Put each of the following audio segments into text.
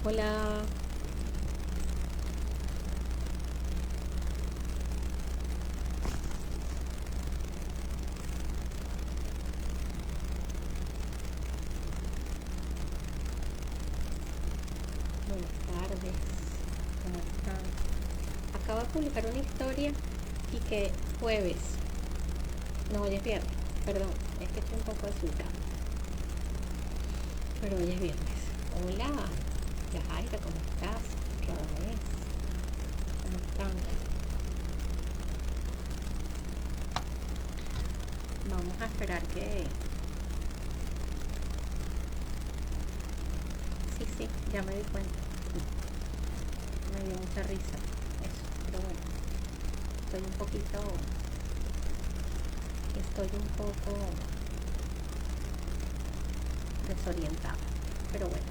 Hola, buenas tardes, ¿cómo están? Acabo de publicar una historia y que jueves, no, hoy es viernes, perdón, es que estoy un poco azulada, pero hoy es viernes. Hola, Yajaira, ¿cómo estás? Otra vez, ¿cómo están? Vamos a esperar que... Sí, sí, ya me di cuenta, me dio mucha risa eso, pero bueno, estoy un poco desorientada, pero bueno,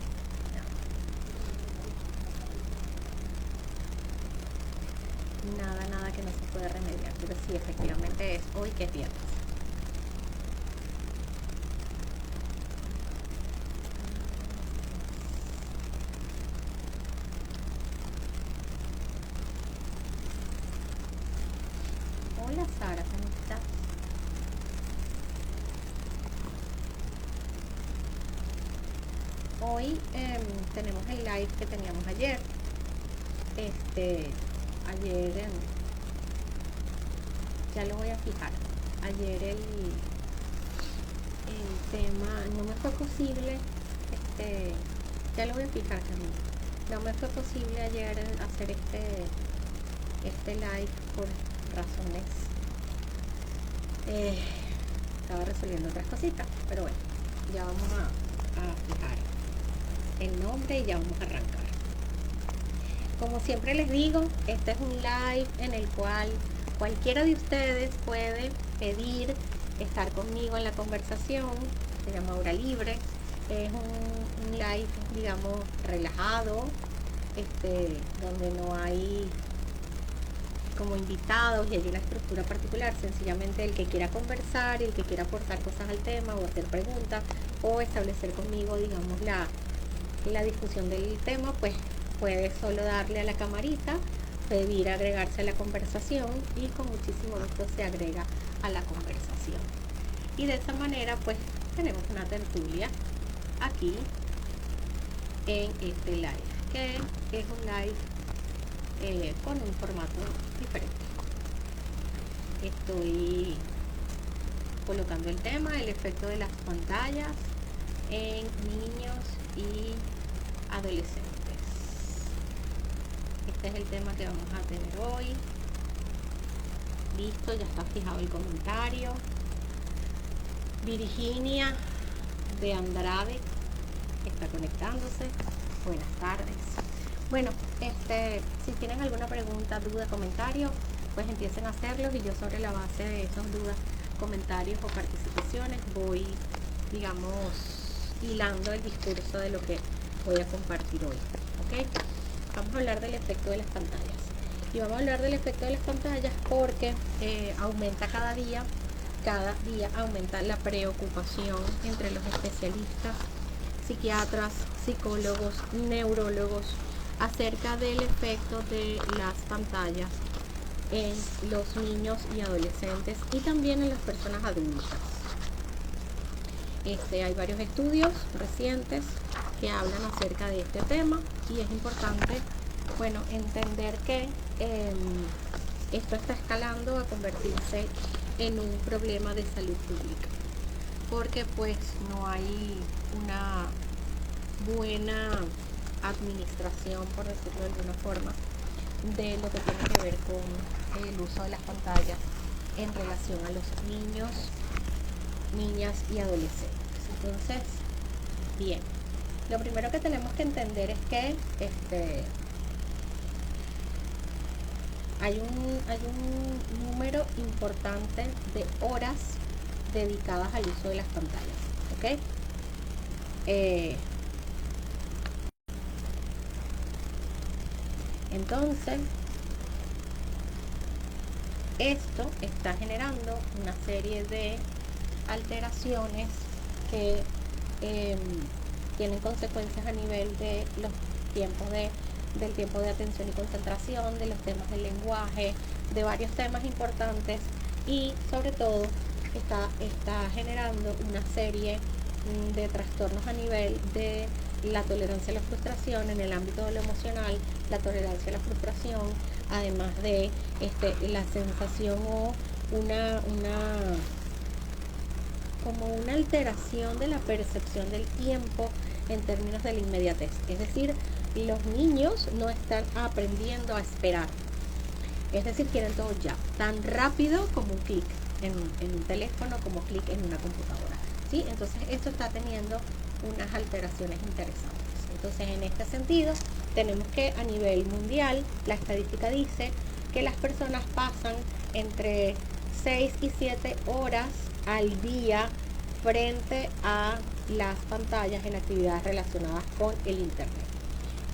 nada que no se pueda remediar, pero sí, efectivamente es hoy que es viernes. Hola Sara, ¿cómo estás? Hoy tenemos el live que teníamos ayer. Ayer, ya lo voy a fijar. Ayer el tema no me fue posible, ya lo voy a fijar también. No me fue posible ayer hacer este live por razones. Estaba resolviendo otras cositas, pero bueno, ya vamos a fijar el nombre y ya vamos a arrancar. Como siempre les digo, este es un live en el cual cualquiera de ustedes puede pedir estar conmigo en la conversación. Se llama Hora Libre. Es un live, digamos, relajado, donde no hay como invitados y hay una estructura particular. Sencillamente el que quiera conversar, el que quiera aportar cosas al tema o hacer preguntas o establecer conmigo, digamos, la discusión del tema, pues puede solo darle a la camarita, pedir agregarse a la conversación y con muchísimo gusto se agrega a la conversación. Y de esa manera pues tenemos una tertulia aquí en este live, que es un live con un formato diferente. Estoy colocando el tema, el efecto de las pantallas en niños y adolescentes. Este es el tema que vamos a tener hoy. Listo, ya está fijado el comentario. Virginia de Andrade está conectándose. Buenas tardes. Bueno, si tienen alguna pregunta, duda, comentario, pues empiecen a hacerlos y yo sobre la base de esas dudas, comentarios o participaciones voy, digamos, hilando el discurso de lo que voy a compartir hoy. ¿Ok? Vamos a hablar del efecto de las pantallas. Y vamos a hablar del efecto de las pantallas porque aumenta cada día aumenta la preocupación entre los especialistas, psiquiatras, psicólogos, neurólogos acerca del efecto de las pantallas en los niños y adolescentes y también en las personas adultas. Hay varios estudios recientes que hablan acerca de este tema y es importante, bueno, entender que esto está escalando a convertirse en un problema de salud pública, porque pues no hay una buena administración, por decirlo de alguna forma, de lo que tiene que ver con el uso de las pantallas en relación a los niños, niñas y adolescentes. Entonces, bien, lo primero que tenemos que entender es que hay un número importante de horas dedicadas al uso de las pantallas, ¿ok? Entonces, esto está generando una serie de alteraciones que tienen consecuencias a nivel de los del tiempo de atención y concentración, de los temas del lenguaje, de varios temas importantes, y sobre todo está generando una serie de trastornos a nivel de la tolerancia a la frustración en el ámbito de lo emocional, la tolerancia a la frustración, además de la sensación o como una alteración de la percepción del tiempo en términos de la inmediatez. Es decir, los niños no están aprendiendo a esperar. Es decir, quieren todo ya, tan rápido como un clic en un teléfono, como clic en una computadora, ¿sí? Entonces esto está teniendo unas alteraciones interesantes. Entonces, en este sentido, tenemos que a nivel mundial, la estadística dice que las personas pasan entre 6 y 7 horas al día frente a las pantallas en actividades relacionadas con el internet.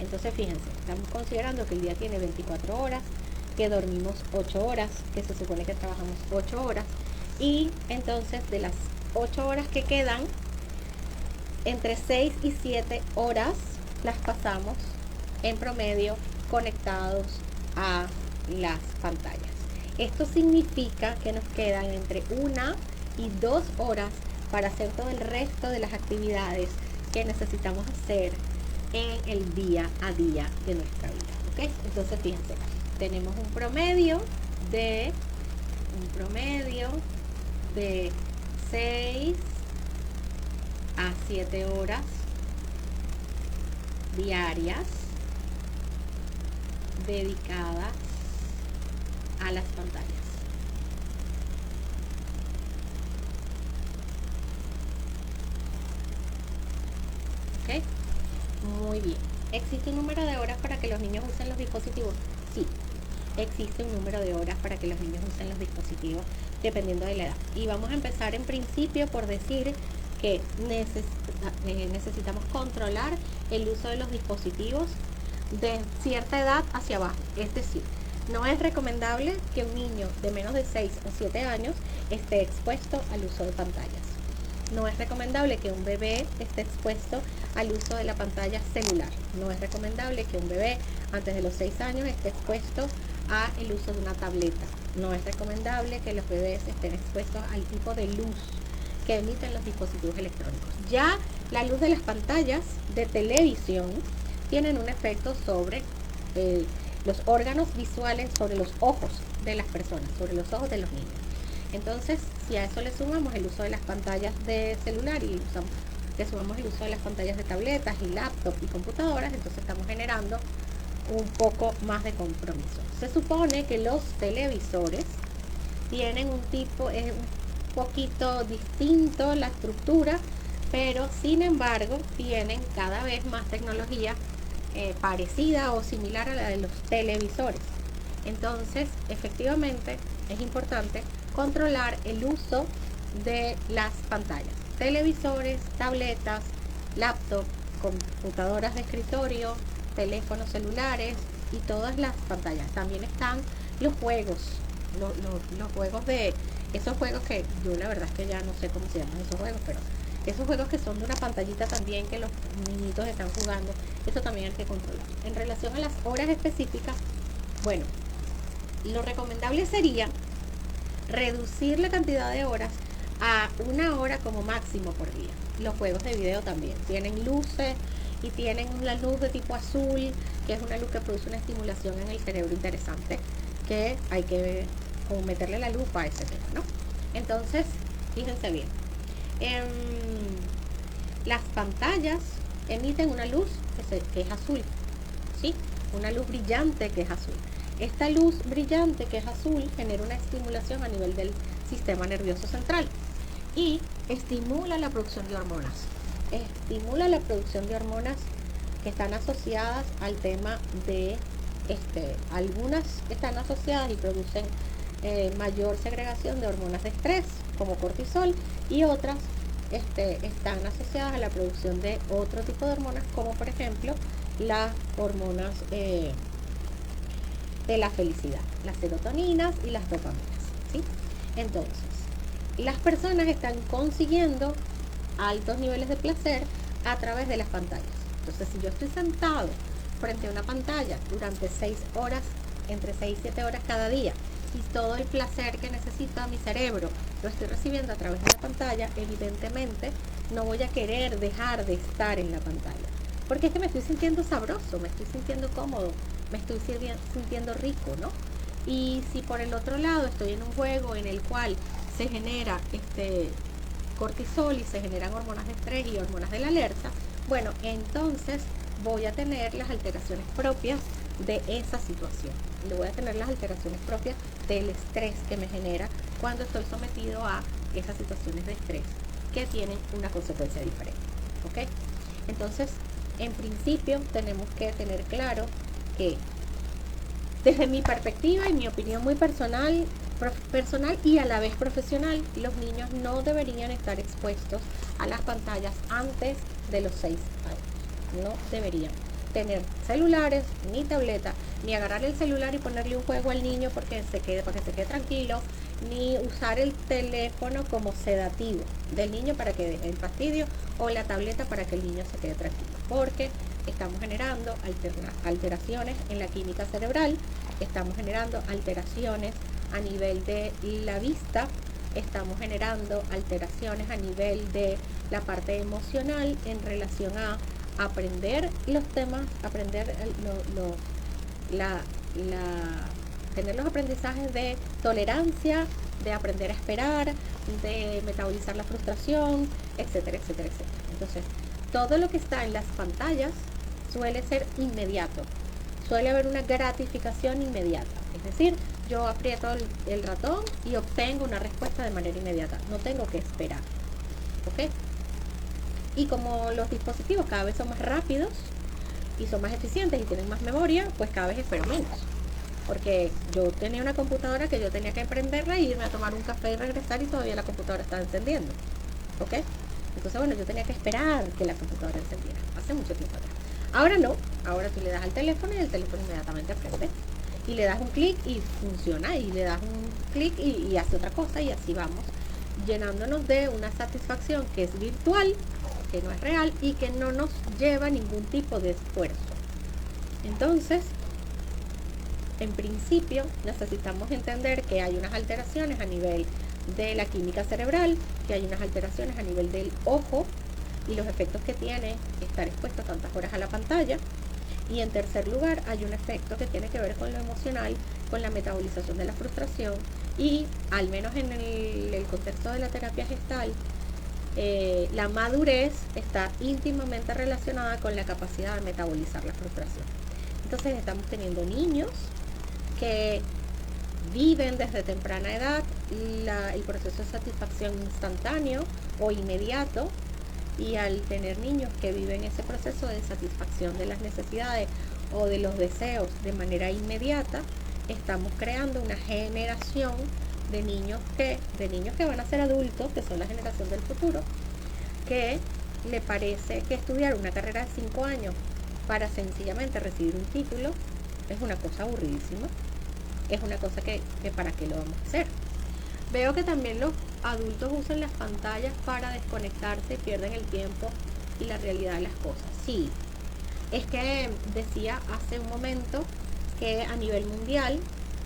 Entonces, fíjense, estamos considerando que el día tiene 24 horas, que dormimos 8 horas, que se supone que trabajamos 8 horas, y entonces de las 8 horas que quedan, entre 6 y 7 horas las pasamos en promedio conectados a las pantallas. Esto significa que nos quedan entre 1 y 2 horas para hacer todo el resto de las actividades que necesitamos hacer en el día a día de nuestra vida, ¿ok? Entonces, fíjense, tenemos un promedio de 6 a 7 horas diarias dedicadas a las pantallas. ¿Ok? Muy bien. ¿Existe un número de horas para que los niños usen los dispositivos? Sí, existe un número de horas para que los niños usen los dispositivos dependiendo de la edad. Y vamos a empezar en principio por decir que necesitamos controlar el uso de los dispositivos de cierta edad hacia abajo. Es decir, no es recomendable que un niño de menos de 6 o 7 años esté expuesto al uso de pantallas. No es recomendable que un bebé esté expuesto al uso de la pantalla celular. No es recomendable que un bebé antes de los 6 años esté expuesto al uso de una tableta. No es recomendable que los bebés estén expuestos al tipo de luz que emiten los dispositivos electrónicos. Ya la luz de las pantallas de televisión tienen un efecto sobre los órganos visuales, sobre los ojos de las personas, sobre los ojos de los niños. Entonces, si a eso le sumamos el uso de las pantallas de celular y le sumamos el uso de las pantallas de tabletas y laptop y computadoras, entonces estamos generando un poco más de compromiso. Se supone que los televisores tienen un tipo, es un poquito distinto la estructura, pero sin embargo tienen cada vez más tecnología parecida o similar a la de los televisores. Entonces, efectivamente, es importante controlar el uso de las pantallas. Televisores, tabletas, laptop, computadoras de escritorio, teléfonos celulares y todas las pantallas. También están los juegos, los juegos de esos juegos que yo la verdad es que ya no sé cómo se llaman esos juegos, pero esos juegos que son de una pantallita también que los niñitos están jugando, eso también hay que controlar. En relación a las horas específicas, bueno, lo recomendable sería reducir la cantidad de horas a 1 hora como máximo por día. Los juegos de video también tienen luces y tienen una luz de tipo azul, que es una luz que produce una estimulación en el cerebro interesante, que hay que como meterle la lupa a ese tema, ¿no? Entonces, fíjense bien, las pantallas emiten una luz que es azul, ¿sí? Una luz brillante que es azul. Esta luz brillante que es azul genera una estimulación a nivel del sistema nervioso central y estimula la producción de hormonas. Estimula la producción de hormonas que están asociadas al tema de, algunas están asociadas y producen mayor segregación de hormonas de estrés, como cortisol, y otras están asociadas a la producción de otro tipo de hormonas, como por ejemplo las hormonas de la felicidad, las serotoninas y las dopaminas, ¿sí? Entonces, las personas están consiguiendo altos niveles de placer a través de las pantallas. Entonces, si yo estoy sentado frente a una pantalla durante 6 horas, entre 6 y 7 horas cada día, y todo el placer que necesita mi cerebro lo estoy recibiendo a través de la pantalla, evidentemente no voy a querer dejar de estar en la pantalla, porque es que me estoy sintiendo sabroso, me estoy sintiendo cómodo, me estoy sintiendo rico, ¿no? Y si por el otro lado estoy en un juego en el cual se genera cortisol y se generan hormonas de estrés y hormonas de la alerta, bueno, entonces voy a tener las alteraciones propias de esa situación. Le voy a tener las alteraciones propias del estrés que me genera cuando estoy sometido a esas situaciones de estrés que tienen una consecuencia diferente, ¿ok? Entonces, en principio, tenemos que tener claro que desde mi perspectiva y mi opinión muy personal y a la vez profesional, los niños no deberían estar expuestos a las pantallas antes de los 6 años. No deberían tener celulares, ni tableta, ni agarrar el celular y ponerle un juego al niño para que se quede tranquilo, ni usar el teléfono como sedativo del niño para que deje el fastidio, o la tableta para que el niño se quede tranquilo, porque estamos generando alteraciones en la química cerebral, estamos generando alteraciones a nivel de la vista, estamos generando alteraciones a nivel de la parte emocional en relación a aprender los temas, aprender tener los aprendizajes de tolerancia, de aprender a esperar, de metabolizar la frustración, etcétera, etcétera, etcétera. Entonces, todo lo que está en las pantallas suele ser inmediato, suele haber una gratificación inmediata, es decir, yo aprieto el ratón y obtengo una respuesta de manera inmediata, no tengo que esperar, ¿ok? Y como los dispositivos cada vez son más rápidos y son más eficientes y tienen más memoria, pues cada vez espero menos. Porque yo tenía una computadora que yo tenía que prenderla, irme a tomar un café y regresar, y todavía la computadora estaba encendiendo, ¿ok? Entonces, bueno, yo tenía que esperar que la computadora encendiera, hace mucho tiempo atrás. Ahora no, ahora tú le das al teléfono y el teléfono inmediatamente prende. Y le das un clic y funciona, y le das un clic y hace otra cosa, y así vamos, llenándonos de una satisfacción que es virtual, que no es real y que no nos lleva ningún tipo de esfuerzo. Entonces, en principio, necesitamos entender que hay unas alteraciones a nivel de la química cerebral, que hay unas alteraciones a nivel del ojo y los efectos que tiene estar expuesto tantas horas a la pantalla. Y en tercer lugar, hay un efecto que tiene que ver con lo emocional, con la metabolización de la frustración, y al menos en el contexto de la terapia gestal, la madurez está íntimamente relacionada con la capacidad de metabolizar la frustración. Entonces estamos teniendo niños que viven desde temprana edad el proceso de satisfacción instantáneo o inmediato, y al tener niños que viven ese proceso de satisfacción de las necesidades o de los deseos de manera inmediata, estamos creando una generación de niños que van a ser adultos, que son la generación del futuro, que le parece que estudiar una carrera de 5 años para sencillamente recibir un título es una cosa aburridísima, es una cosa que para qué lo vamos a hacer. Veo que también los adultos usan las pantallas para desconectarse y pierden el tiempo y la realidad de las cosas. Sí, es que decía hace un momento que a nivel mundial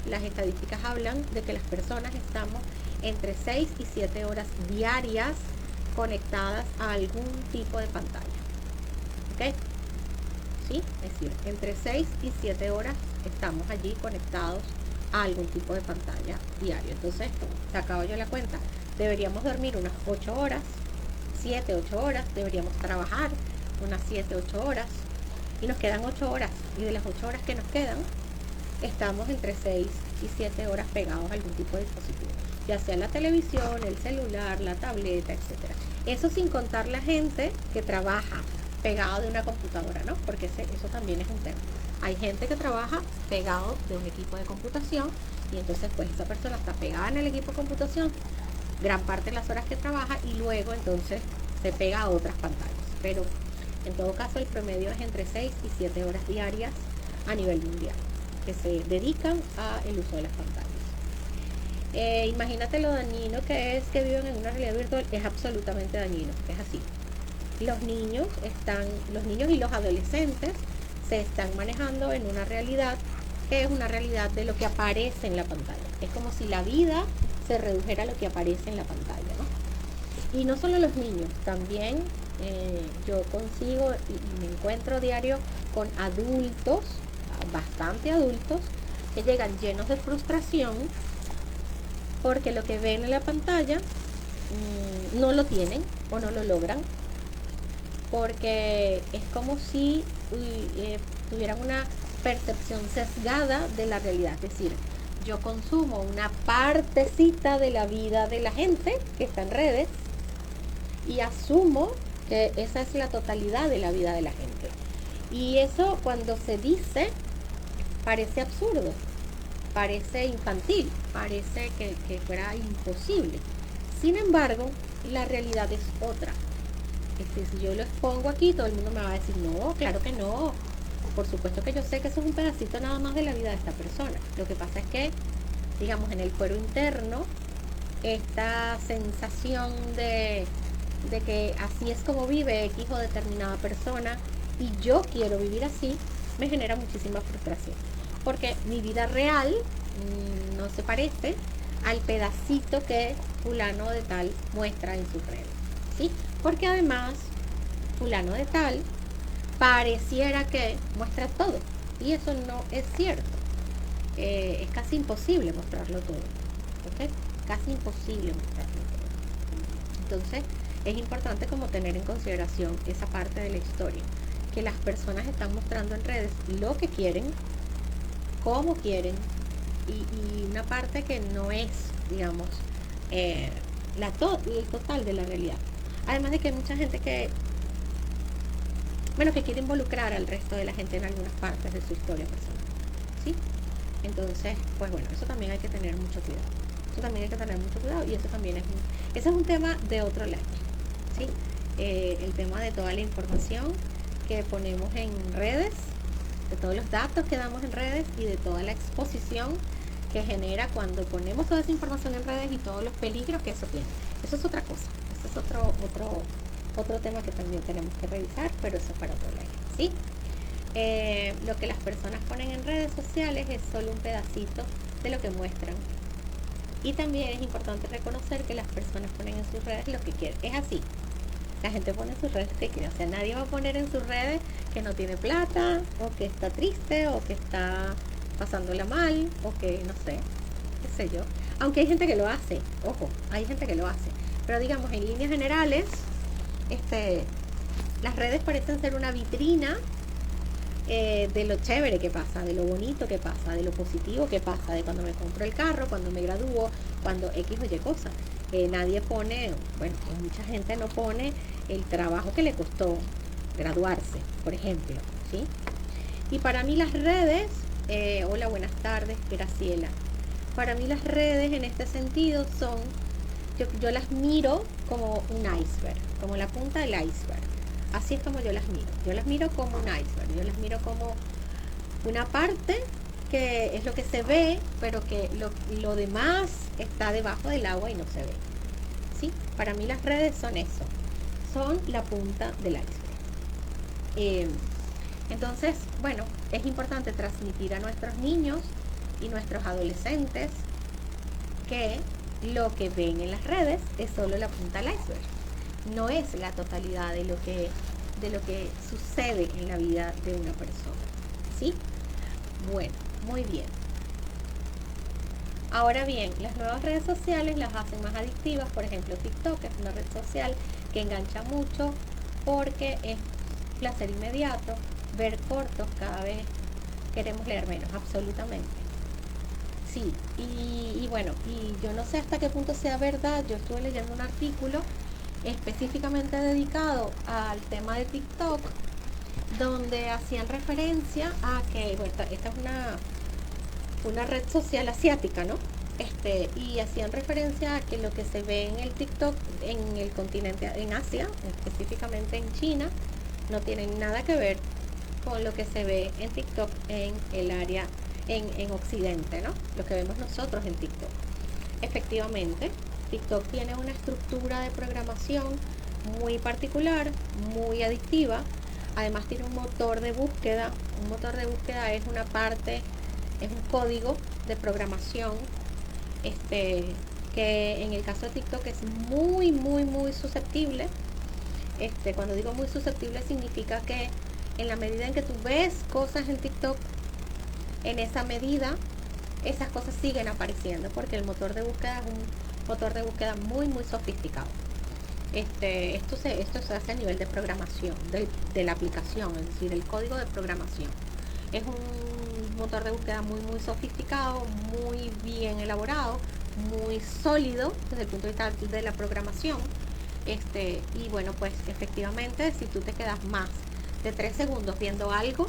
las estadísticas hablan de que las personas estamos entre 6 y 7 horas diarias conectadas a algún tipo de pantalla, ¿ok? Sí, es decir, entre 6 y 7 horas estamos allí conectados a algún tipo de pantalla diario. Entonces, te acabo yo la cuenta, deberíamos dormir unas 8 horas, 7, 8 horas, deberíamos trabajar unas 7, 8 horas, y nos quedan 8 horas, y de las 8 horas que nos quedan, estamos entre 6 y 7 horas pegados a algún tipo de dispositivo, ya sea la televisión, el celular, la tableta, etcétera. Eso sin contar la gente que trabaja pegado de una computadora, ¿no? Porque eso también es un tema. Hay gente que trabaja pegado de un equipo de computación, y entonces pues esa persona está pegada en el equipo de computación gran parte de las horas que trabaja, y luego entonces se pega a otras pantallas. Pero en todo caso el promedio es entre 6 y 7 horas diarias a nivel mundial que se dedican a el uso de las pantallas. Imagínate lo dañino que es que viven en una realidad virtual. Es absolutamente dañino, es así. Los niños y los adolescentes se están manejando en una realidad que es una realidad de lo que aparece en la pantalla. Es como si la vida se redujera a lo que aparece en la pantalla, ¿no? Y no solo los niños, también yo consigo y me encuentro diario con adultos, bastante adultos, que llegan llenos de frustración porque lo que ven en la pantalla no lo tienen o no lo logran, porque es como si tuvieran una percepción sesgada de la realidad. Es decir, yo consumo una partecita de la vida de la gente que está en redes y asumo que esa es la totalidad de la vida de la gente. Y eso, cuando se dice, parece absurdo, parece infantil, parece que fuera imposible. Sin embargo, la realidad es otra. Si yo lo expongo aquí, todo el mundo me va a decir, no, claro que no. Por supuesto que yo sé que eso es un pedacito nada más de la vida de esta persona. Lo que pasa es que, digamos, en el fuero interno, esta sensación de que así es como vive X o determinada persona y yo quiero vivir así, me genera muchísima frustración. Porque mi vida real no se parece al pedacito que fulano de tal muestra en sus redes, ¿sí? Porque además, fulano de tal pareciera que muestra todo, y eso no es cierto. Es casi imposible mostrarlo todo, ¿ok? Casi imposible mostrarlo todo. Entonces, es importante como tener en consideración esa parte de la historia, que las personas están mostrando en redes lo que quieren, cómo quieren, y una parte que no es, digamos, el total de la realidad. Además de que hay mucha gente que quiere involucrar al resto de la gente en algunas partes de su historia personal, ¿sí? Entonces, pues bueno, eso también hay que tener mucho cuidado. Y eso también ese es un tema de otro lado, ¿sí? El tema de toda la información que ponemos en redes, de todos los datos que damos en redes y de toda la exposición que genera cuando ponemos toda esa información en redes y todos los peligros que eso tiene. Eso es otra cosa, eso es otro tema que también tenemos que revisar, pero eso es para otro lado, ¿sí? Lo que las personas ponen en redes sociales es solo un pedacito de lo que muestran. Y también es importante reconocer que las personas ponen en sus redes lo que quieren. Es así. La gente pone en sus redes lo que quiere. O sea, nadie va a poner en sus redes que no tiene plata, o que está triste, o que está pasándola mal, o que no sé, qué sé yo. Aunque hay gente que lo hace, ojo, hay gente que lo hace. Pero digamos, en líneas generales, las redes parecen ser una vitrina de lo chévere que pasa, de lo bonito que pasa, de lo positivo que pasa, de cuando me compro el carro, cuando me gradúo, cuando X o Y cosas. Nadie pone, bueno, mucha gente no pone el trabajo que le costó graduarse, por ejemplo, ¿sí? Y para mí las redes, hola, buenas tardes, Graciela. Para mí las redes en este sentido son, yo las miro como un iceberg, como la punta del iceberg. Así es como yo las miro. Yo las miro como un iceberg. Yo las miro como una parte que es lo que se ve, pero que lo demás está debajo del agua y no se ve, ¿sí? Para mí las redes son eso. Son la punta del iceberg. Entonces, bueno, es importante transmitir a nuestros niños y nuestros adolescentes que lo que ven en las redes es solo la punta del iceberg. No es la totalidad de lo que sucede en la vida de una persona, ¿sí? Bueno, muy bien. Ahora bien, las nuevas redes sociales las hacen más adictivas. Por ejemplo, TikTok es una red social que engancha mucho porque es placer inmediato, ver cortos, cada vez queremos leer menos, absolutamente. Sí, y bueno, y yo no sé hasta qué punto sea verdad. Yo estuve leyendo un artículo específicamente dedicado al tema de TikTok, donde hacían referencia a que, bueno, esta es una red social asiática, ¿no? Y hacían referencia a que lo que se ve en el TikTok en el continente, en Asia, específicamente en China, no tiene nada que ver con lo que se ve en TikTok en el área, en Occidente, ¿no? Lo que vemos nosotros en TikTok. Efectivamente, TikTok tiene una estructura de programación muy particular, muy adictiva, Además tiene un motor de búsqueda. Un motor de búsqueda es una parte, es un código de programación, que en el caso de TikTok es muy susceptible. Cuando digo muy susceptible significa que en la medida en que tú ves cosas en TikTok, en esa medida esas cosas siguen apareciendo, porque el motor de búsqueda es un motor de búsqueda muy sofisticado. Esto se hace a nivel de programación de la aplicación, es decir, el código de programación. Es un motor de búsqueda muy sofisticado, muy bien elaborado, muy sólido desde el punto de vista de la programación. Y bueno, pues efectivamente, si tú te quedas más de 3 segundos viendo algo,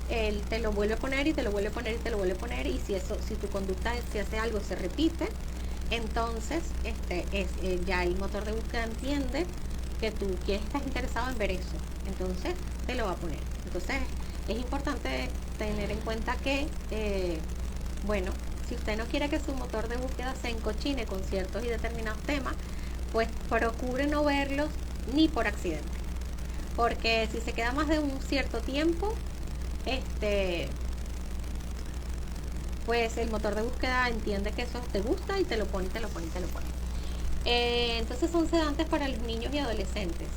él te lo vuelve a poner y te lo vuelve a poner y te lo vuelve a poner, y si tu conducta, si hace algo, se repite, entonces ya el motor de búsqueda entiende que tú estás interesado en ver eso, entonces te lo va a poner. Entonces es importante tener en cuenta que bueno, si usted no quiere que su motor de búsqueda se encochine con ciertos y determinados temas, pues procure no verlos ni por accidente, porque si se queda más de un cierto tiempo, pues el motor de búsqueda entiende que eso te gusta y te lo pone, te lo pone, te lo pone. Entonces son sedantes para los niños y adolescentes,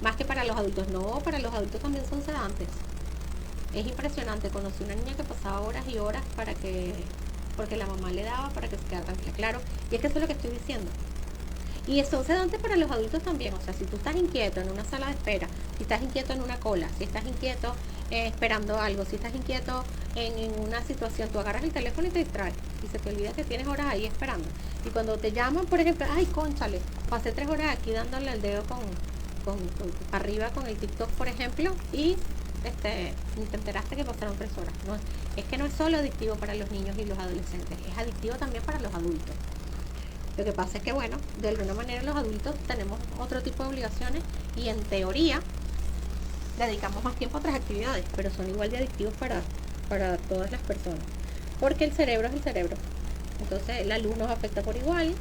más que para los adultos. No, para los adultos también son sedantes. Es impresionante, conocí una niña que pasaba horas y horas porque la mamá le daba para que se quedara tranquila. Claro, y es que eso es lo que estoy diciendo. Y son sedantes para los adultos también. O sea, si tú estás inquieto en una sala de espera, si estás inquieto en una cola, si estás inquieto esperando algo, si estás inquieto en una situación, tú agarras el teléfono y te distraes y se te olvida que tienes horas ahí esperando. Y cuando te llaman, por ejemplo, ay, cónchale, pasé 3 horas aquí dándole el dedo con arriba con el TikTok, por ejemplo, y ni te enteraste que pasaron 3 horas. No, es que no es solo adictivo para los niños y los adolescentes, es adictivo también para los adultos. Lo que pasa es que, bueno, de alguna manera los adultos tenemos otro tipo de obligaciones y en teoría dedicamos más tiempo a otras actividades, pero son igual de adictivos para todas las personas, porque el cerebro es el cerebro. Entonces la luz nos afecta por igual,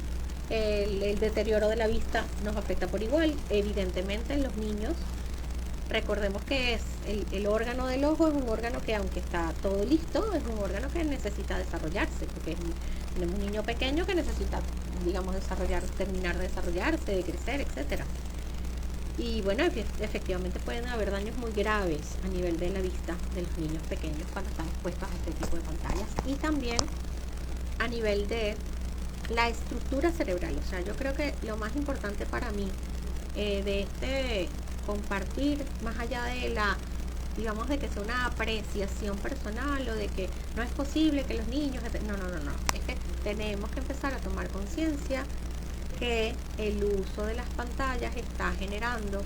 el deterioro de la vista nos afecta por igual. Evidentemente en los niños, recordemos que es el órgano del ojo, es un órgano que, aunque está todo listo, es un órgano que necesita desarrollarse, porque tenemos un niño pequeño que necesita, digamos, terminar de desarrollarse, de crecer, etcétera. Y bueno, efectivamente pueden haber daños muy graves a nivel de la vista de los niños pequeños cuando están expuestos a este tipo de pantallas, y también a nivel de la estructura cerebral. O sea, yo creo que lo más importante para mí de compartir, más allá de digamos, de que sea una apreciación personal o de que no es posible que los niños, no, es que tenemos que empezar a tomar conciencia que el uso de las pantallas está generando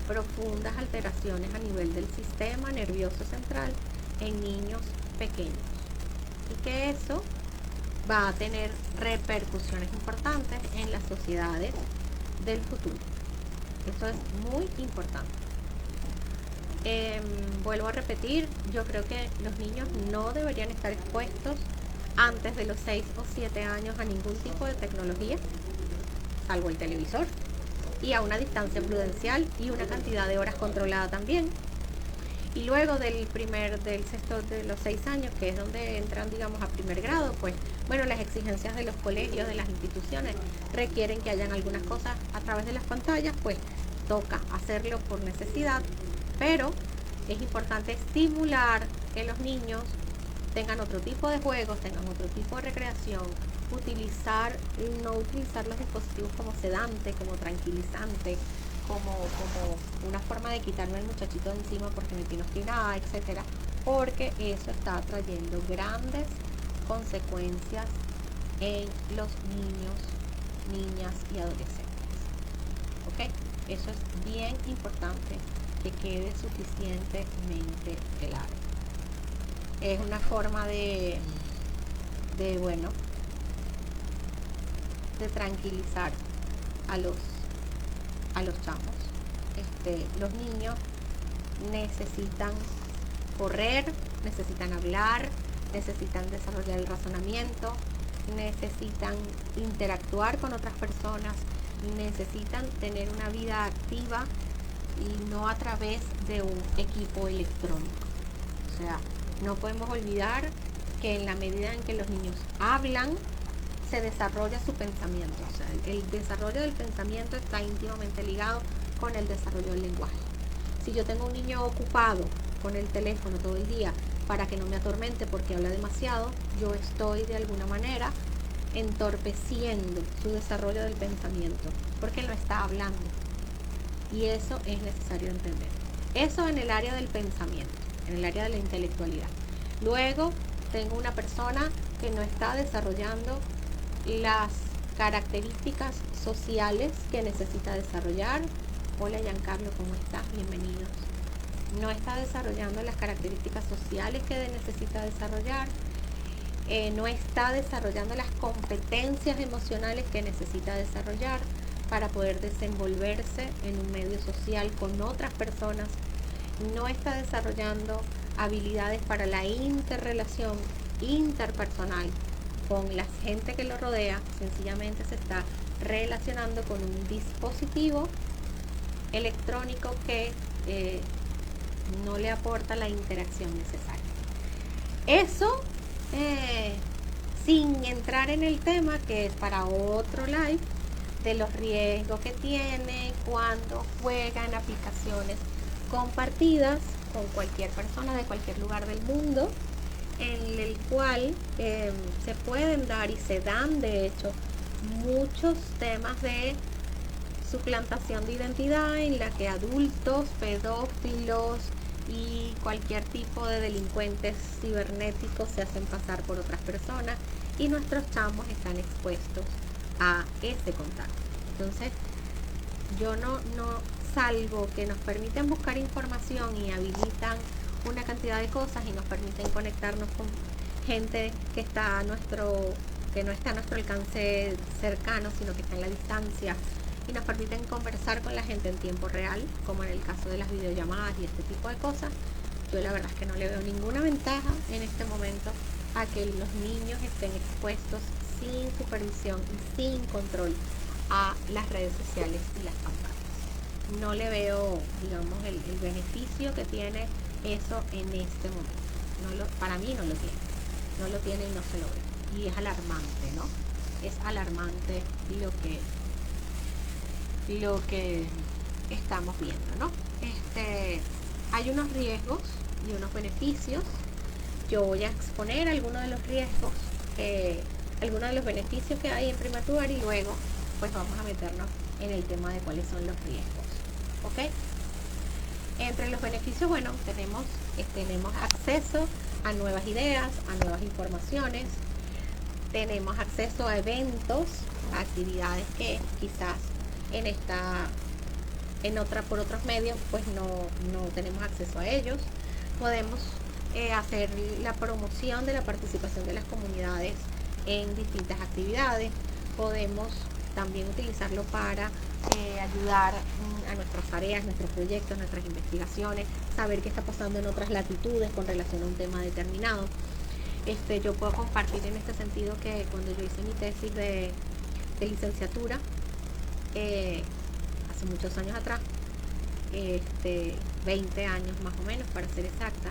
profundas alteraciones a nivel del sistema nervioso central en niños pequeños, y que eso va a tener repercusiones importantes en las sociedades del futuro. Eso es muy importante. Vuelvo a repetir, yo creo que los niños no deberían estar expuestos antes de los 6 o 7 años a ningún tipo de tecnología, salvo el televisor, y a una distancia prudencial y una cantidad de horas controlada también. Y luego del sexto, de los 6 años, que es donde entran, digamos, a primer grado, pues bueno, las exigencias de los colegios, de las instituciones, requieren que hayan algunas cosas a través de las pantallas, pues toca hacerlo por necesidad, pero es importante estimular que los niños tengan otro tipo de juegos, tengan otro tipo de recreación, no utilizar los dispositivos como sedante, como tranquilizante, como una forma de quitarme el muchachito de encima porque me tiene obstinada, etcétera, porque eso está trayendo grandes consecuencias en los niños, niñas y adolescentes. ¿Ok? Eso es bien importante que quede suficientemente claro. Es una forma de tranquilizar a los chamos. Los niños necesitan correr, necesitan hablar, necesitan desarrollar el razonamiento, necesitan interactuar con otras personas, necesitan tener una vida activa y no a través de un equipo electrónico. O sea, no podemos olvidar que en la medida en que los niños hablan, se desarrolla su pensamiento. O sea, el desarrollo del pensamiento está íntimamente ligado con el desarrollo del lenguaje. Si yo tengo un niño ocupado con el teléfono todo el día para que no me atormente porque habla demasiado, yo estoy de alguna manera entorpeciendo su desarrollo del pensamiento porque no está hablando. Y eso es necesario entender. Eso en el área del pensamiento, en el área de la intelectualidad. Luego tengo una persona que no está desarrollando las características sociales que necesita desarrollar. Hola Giancarlo, ¿cómo estás? Bienvenidos. No está desarrollando las características sociales que necesita desarrollar. No está desarrollando las competencias emocionales que necesita desarrollar para poder desenvolverse en un medio social con otras personas. No está desarrollando habilidades para la interrelación interpersonal con la gente que lo rodea. Sencillamente se está relacionando con un dispositivo electrónico que no le aporta la interacción necesaria. Eso sin entrar en el tema que es para otro live, de los riesgos que tiene cuando juegan aplicaciones compartidas con cualquier persona de cualquier lugar del mundo, en el cual se pueden dar y se dan de hecho muchos temas de suplantación de identidad, en la que adultos, pedófilos y cualquier tipo de delincuentes cibernéticos se hacen pasar por otras personas y nuestros chamos están expuestos a ese contacto. Entonces yo no salvo que nos permiten buscar información y habilitan una cantidad de cosas y nos permiten conectarnos con gente que está que no está a nuestro alcance cercano, sino que está en la distancia, y nos permiten conversar con la gente en tiempo real, como en el caso de las videollamadas y este tipo de cosas. Yo la verdad es que no le veo ninguna ventaja en este momento a que los niños estén expuestos sin supervisión y sin control a las redes sociales y las pantallas. No le veo, digamos, el beneficio que tiene eso en este momento. Para mí no lo tiene y no se lo ve. Y es alarmante, ¿no? Es alarmante lo que estamos viendo, ¿no? Hay unos riesgos y unos beneficios. Yo voy a exponer algunos de los riesgos, algunos de los beneficios que hay en primer lugar, y luego pues vamos a meternos en el tema de cuáles son los riesgos, ¿ok? Entre los beneficios, bueno, tenemos acceso a nuevas ideas, a nuevas informaciones, tenemos acceso a eventos, a actividades que quizás por otros medios pues no tenemos acceso a ellos. Podemos hacer la promoción de la participación de las comunidades en distintas actividades. Podemos también utilizarlo para ayudar a nuestras tareas, nuestros proyectos, nuestras investigaciones, saber qué está pasando en otras latitudes con relación a un tema determinado. Yo puedo compartir en este sentido que cuando yo hice mi tesis de licenciatura, hace muchos años atrás, 20 años más o menos para ser exacta,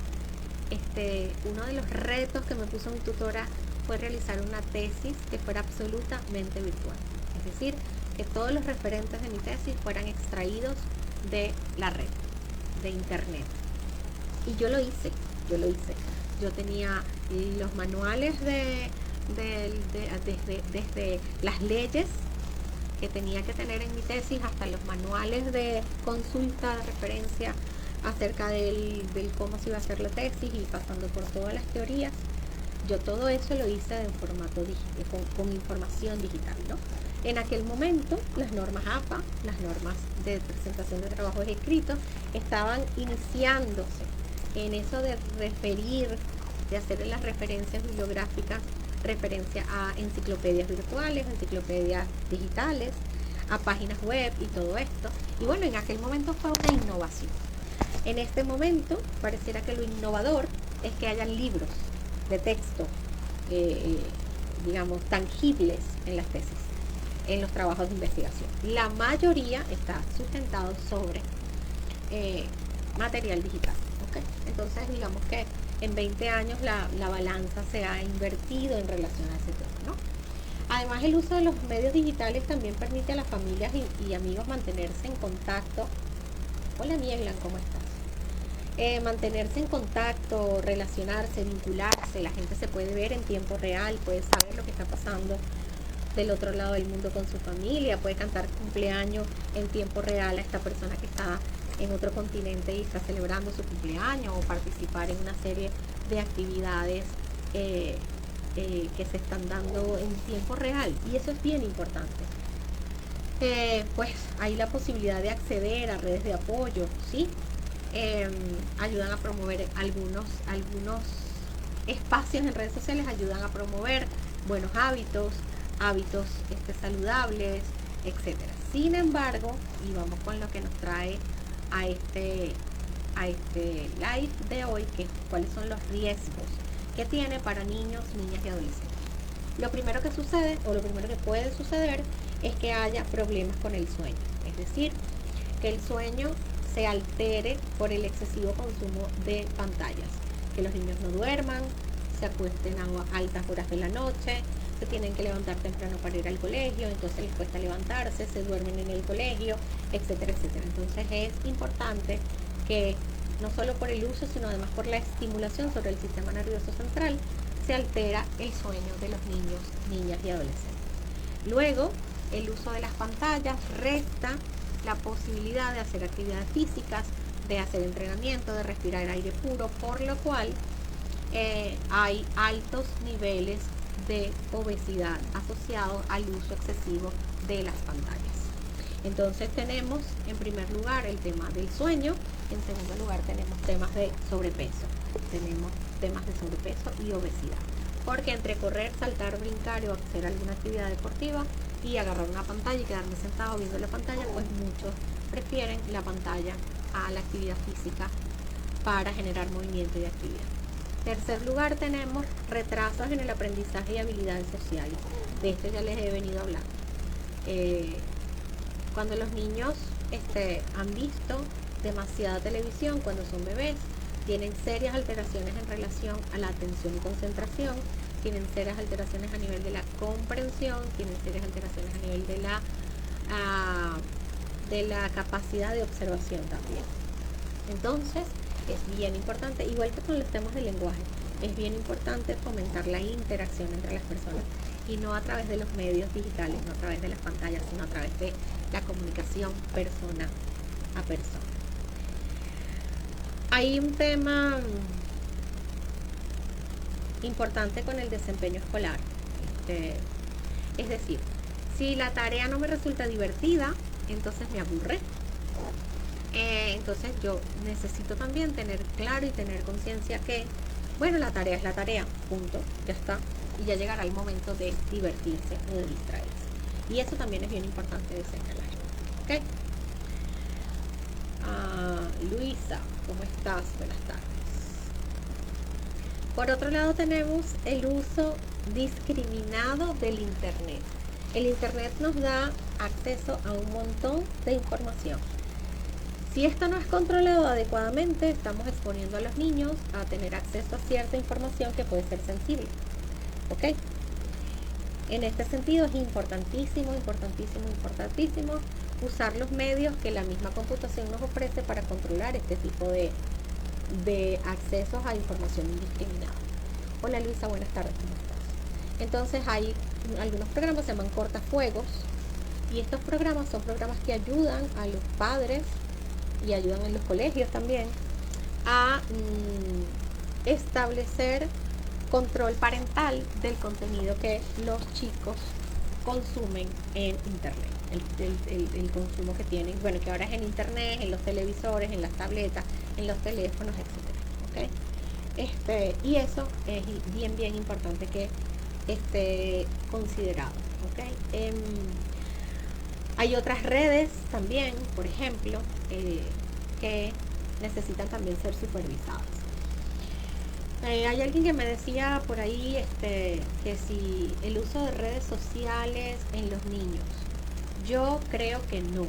uno de los retos que me puso mi tutora fue realizar una tesis que fuera absolutamente virtual. Es decir, que todos los referentes de mi tesis fueran extraídos de la red, de internet. Y yo lo hice. Yo tenía los manuales desde las leyes que tenía que tener en mi tesis hasta los manuales de consulta, de referencia acerca del cómo se iba a hacer la tesis y pasando por todas las teorías. Yo todo eso lo hice en formato con información digital, ¿no? En aquel momento, las normas APA, las normas de presentación de trabajos escritos, estaban iniciándose en eso de referir, de hacer las referencias bibliográficas, referencia a enciclopedias virtuales, enciclopedias digitales, a páginas web y todo esto. Y bueno, en aquel momento fue una innovación. En este momento, pareciera que lo innovador es que hayan libros de texto, digamos, tangibles en las tesis, en los trabajos de investigación. La mayoría está sustentado sobre material digital, ¿ok? Entonces digamos que en 20 años la balanza se ha invertido en relación a ese tema, ¿no? Además, el uso de los medios digitales también permite a las familias y amigos mantenerse en contacto. Hola Mieglan, ¿cómo estás? Mantenerse en contacto, relacionarse, vincularse. La gente se puede ver en tiempo real, puede saber lo que está pasando del otro lado del mundo con su familia, puede cantar cumpleaños en tiempo real a esta persona que está en otro continente y está celebrando su cumpleaños, o participar en una serie de actividades que se están dando en tiempo real, y eso es bien importante. Pues hay la posibilidad de acceder a redes de apoyo, ¿sí? Ayudan a promover algunos espacios en redes sociales, ayudan a promover buenos hábitos saludables, etcétera. Sin embargo, y vamos con lo que nos trae a este live de hoy, que es cuáles son los riesgos que tiene para niños, niñas y adolescentes. Lo primero que sucede, o lo primero que puede suceder, es que haya problemas con el sueño, es decir, que el sueño se altere por el excesivo consumo de pantallas, que los niños no duerman, se acuesten a altas horas de la noche, se tienen que levantar temprano para ir al colegio, entonces les cuesta levantarse, se duermen en el colegio, etcétera, etcétera. Entonces es importante que no solo por el uso, sino además por la estimulación sobre el sistema nervioso central, se altera el sueño de los niños, niñas y adolescentes. Luego, el uso de las pantallas resta la posibilidad de hacer actividades físicas, de hacer entrenamiento, de respirar aire puro, por lo cual hay altos niveles de obesidad asociados al uso excesivo de las pantallas. Entonces tenemos en primer lugar el tema del sueño, en segundo lugar tenemos temas de sobrepeso, y obesidad, porque entre correr, saltar, brincar o hacer alguna actividad deportiva y agarrar una pantalla y quedarme sentado viendo la pantalla, pues muchos prefieren la pantalla a la actividad física para generar movimiento y actividad. Tercer lugar, tenemos retrasos en el aprendizaje y habilidades sociales. De esto ya les he venido hablando. Cuando los niños han visto demasiada televisión cuando son bebés, tienen serias alteraciones en relación a la atención y concentración, tienen serias alteraciones a nivel de la comprensión, tienen serias alteraciones a nivel de la capacidad de observación también. Entonces, es bien importante, igual que con los temas del lenguaje, es bien importante fomentar la interacción entre las personas, y no a través de los medios digitales, no a través de las pantallas, sino a través de la comunicación persona a persona. Hay un tema importante con el desempeño escolar, es decir, si la tarea no me resulta divertida, entonces me aburre. Entonces yo necesito también tener claro y tener conciencia que, bueno, la tarea es la tarea, punto, ya está, y ya llegará el momento de divertirse o de distraerse. Y eso también es bien importante de señalar, ¿ok? Luisa, ¿cómo estás? Buenas tardes. Por otro lado, tenemos el uso discriminado del Internet. El Internet nos da acceso a un montón de información. Si esto no es controlado adecuadamente, estamos exponiendo a los niños a tener acceso a cierta información que puede ser sensible, ¿ok? En este sentido es importantísimo usar los medios que la misma computación nos ofrece para controlar este tipo de accesos a información indiscriminada. Hola Luisa, buenas tardes, ¿cómo estás? Entonces hay algunos programas que se llaman cortafuegos, y estos programas son programas que ayudan a los padres y ayudan en los colegios también a establecer control parental del contenido que los chicos consumen en internet, el consumo que tienen, bueno, que ahora es en internet, en los televisores, en las tabletas, en los teléfonos, etcétera, ¿ok? Y eso es bien importante que esté considerado, ¿ok? Hay otras redes también, por ejemplo, que necesitan también ser supervisadas. Hay alguien que me decía por ahí que si el uso de redes sociales en los niños. Yo creo que no.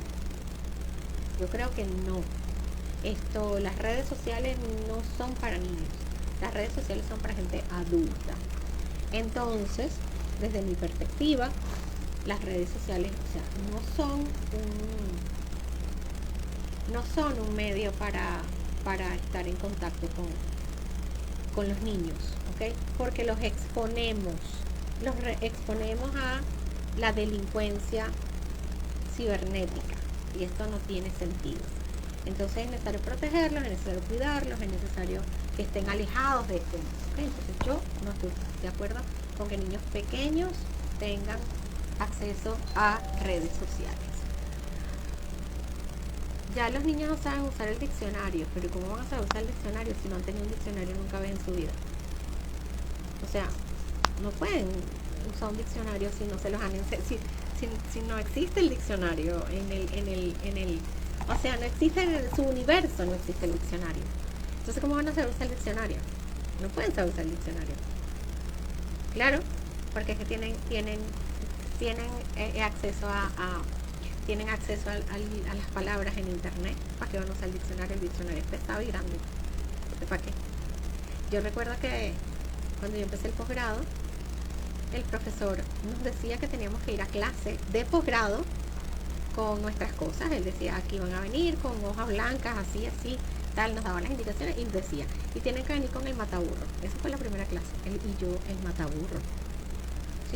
las redes sociales no son para niños, las redes sociales son para gente adulta. Entonces, desde mi perspectiva, las redes sociales, o sea, no son un medio para estar en contacto con los niños, ¿ok? Porque los exponemos a la delincuencia cibernética, y esto no tiene sentido. Entonces es necesario protegerlos, es necesario cuidarlos, es necesario que estén alejados de esto, ¿ok? Entonces yo no estoy de acuerdo con que niños pequeños tengan acceso a redes sociales. Ya los niños no saben usar el diccionario, pero ¿cómo van a saber usar el diccionario si no han tenido un diccionario nunca en su vida? O sea, no pueden usar un diccionario si no se los han enseñado, si no existe el diccionario o sea, no existe en su universo, no existe el diccionario. Entonces, ¿cómo van a saber usar el diccionario? No pueden saber usar el diccionario. Claro, porque es que tienen acceso tienen acceso a las palabras en internet. ¿Para qué van a usar el diccionario? El diccionario es pesado y grande. ¿Para qué? Yo recuerdo que cuando yo empecé el posgrado, el profesor nos decía que teníamos que ir a clase de posgrado con nuestras cosas. Él decía, aquí van a venir con hojas blancas, así, tal, nos daba las indicaciones y decía, y tienen que venir con el mataburro. Esa fue la primera clase. Y yo, el mataburro.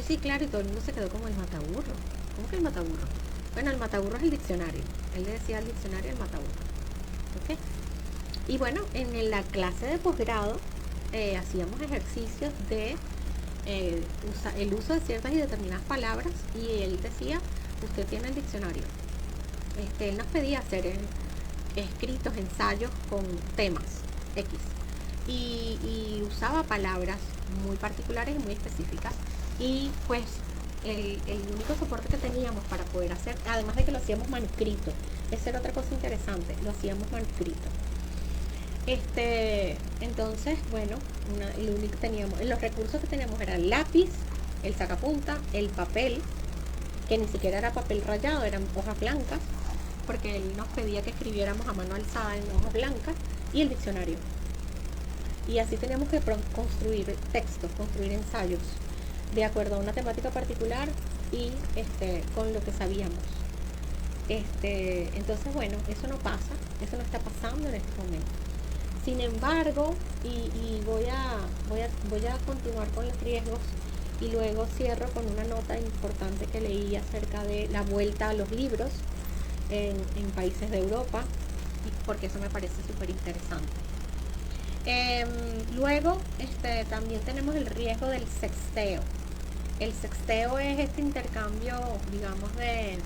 Sí, claro, y todo el mundo se quedó como el mataburro. ¿Cómo que el mataburro? Bueno, el mataburro es el diccionario. Él le decía al diccionario el mataburro. ¿Ok? Y bueno, en la clase de posgrado hacíamos ejercicios de el uso de ciertas y determinadas palabras, y él decía, usted tiene el diccionario. Él nos pedía hacer escritos, ensayos con temas X, y usaba palabras muy particulares y muy específicas, y pues el único soporte que teníamos para poder hacer, además de que lo hacíamos manuscrito, esa era otra cosa interesante, lo hacíamos manuscrito. Entonces, bueno, lo único que teníamos, los recursos que teníamos era el lápiz, el sacapunta, el papel, que ni siquiera era papel rayado, eran hojas blancas, porque él nos pedía que escribiéramos a mano alzada en hojas blancas, y el diccionario. Y así teníamos que construir textos, construir ensayos, de acuerdo a una temática particular y con lo que sabíamos. Entonces, bueno, eso no pasa, eso no está pasando en este momento. Sin embargo, y voy a continuar con los riesgos, y luego cierro con una nota importante que leí acerca de la vuelta a los libros en países de Europa, porque eso me parece súper interesante. Luego, también tenemos el riesgo del sexteo. El sexteo es este intercambio, digamos, de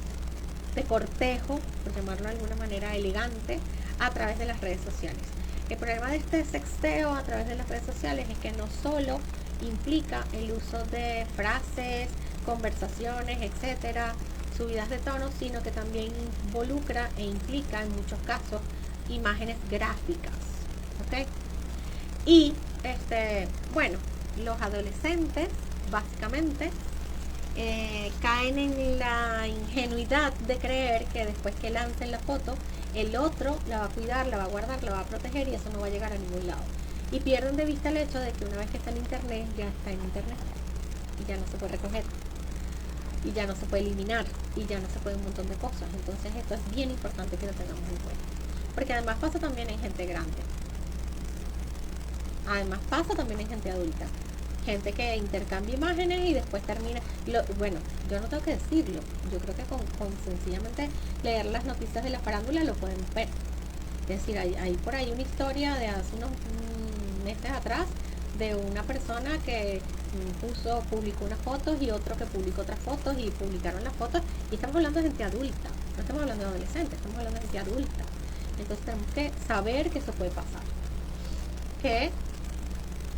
cortejo, por llamarlo de alguna manera elegante, a través de las redes sociales. El problema de este sexteo a través de las redes sociales es que no solo implica el uso de frases, conversaciones, etcétera, subidas de tono, sino que también involucra e implica en muchos casos imágenes gráficas, ¿ok? Y bueno, los adolescentes básicamente caen en la ingenuidad de creer que después que lancen la foto, el otro la va a cuidar, la va a guardar, la va a proteger, y eso no va a llegar a ningún lado. Y pierden de vista el hecho de que una vez que está en internet, ya está en internet, y ya no se puede recoger, y ya no se puede eliminar, y ya no se puede un montón de cosas. Entonces esto es bien importante que lo tengamos en cuenta, porque además pasa también en gente grande, además pasa también en gente adulta, gente que intercambia imágenes y después termina, bueno, yo no tengo que decirlo, yo creo que con sencillamente leer las noticias de la farándula lo pueden ver. Es decir, hay por ahí una historia de hace unos meses atrás de una persona que publicó unas fotos, y otro que publicó otras fotos, y publicaron las fotos, y estamos hablando de gente adulta, no estamos hablando de adolescentes, estamos hablando de gente adulta. Entonces tenemos que saber que eso puede pasar, que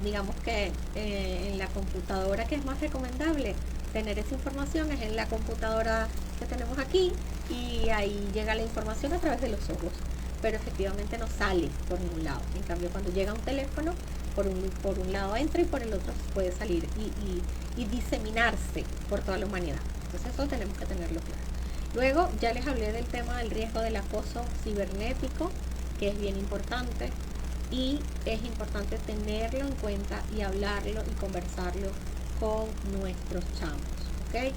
digamos que en la computadora que es más recomendable tener esa información es en la computadora que tenemos aquí, y ahí llega la información a través de los ojos, pero efectivamente no sale por ningún lado. En cambio, cuando llega un teléfono, por un lado entra y por el otro puede salir y diseminarse por toda la humanidad. Entonces eso tenemos que tenerlo claro. Luego ya les hablé del tema del riesgo del acoso cibernético, que es bien importante y es importante tenerlo en cuenta y hablarlo y conversarlo con nuestros chamos, ¿ok?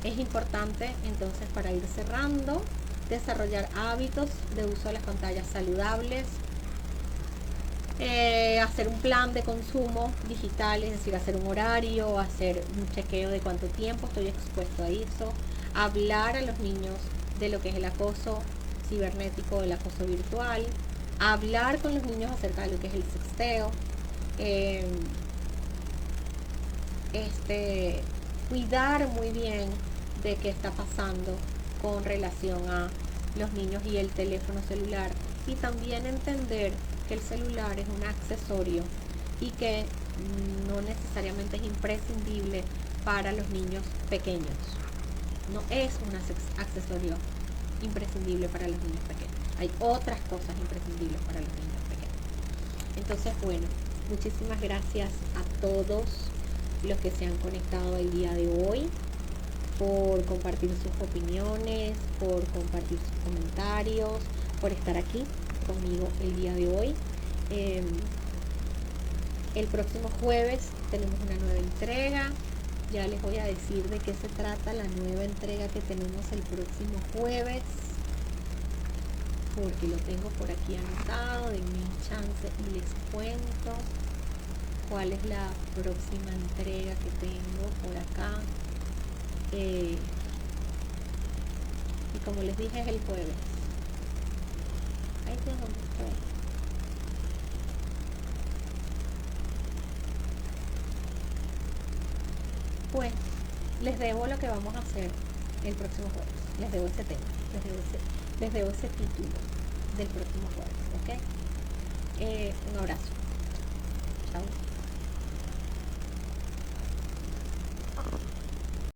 Es importante entonces, para ir cerrando, desarrollar hábitos de uso de las pantallas saludables, hacer un plan de consumo digital, es decir, hacer un horario, hacer un chequeo de cuánto tiempo estoy expuesto a eso, hablar a los niños de lo que es el acoso cibernético, el acoso virtual, hablar con los niños acerca de lo que es el sexteo, cuidar muy bien de qué está pasando con relación a los niños y el teléfono celular, y también entender que el celular es un accesorio y que no necesariamente es imprescindible para los niños pequeños. No es un accesorio imprescindible para los niños pequeños. Hay otras cosas imprescindibles para los niños pequeños. Entonces, bueno, muchísimas gracias a todos los que se han conectado el día de hoy, por compartir sus opiniones, por compartir sus comentarios, por estar aquí conmigo el día de hoy. El próximo jueves tenemos una nueva entrega. Ya les voy a decir de qué se trata la nueva entrega que tenemos el próximo jueves, porque lo tengo por aquí anotado. Denme un chance y les cuento cuál es la próxima entrega que tengo por acá. Y como les dije, es el jueves. Ahí tengo donde estoy. Pues les debo lo que vamos a hacer el próximo jueves. Les debo ese tema, les debo ese título del próximo jueves, ¿ok? Un abrazo. Chao.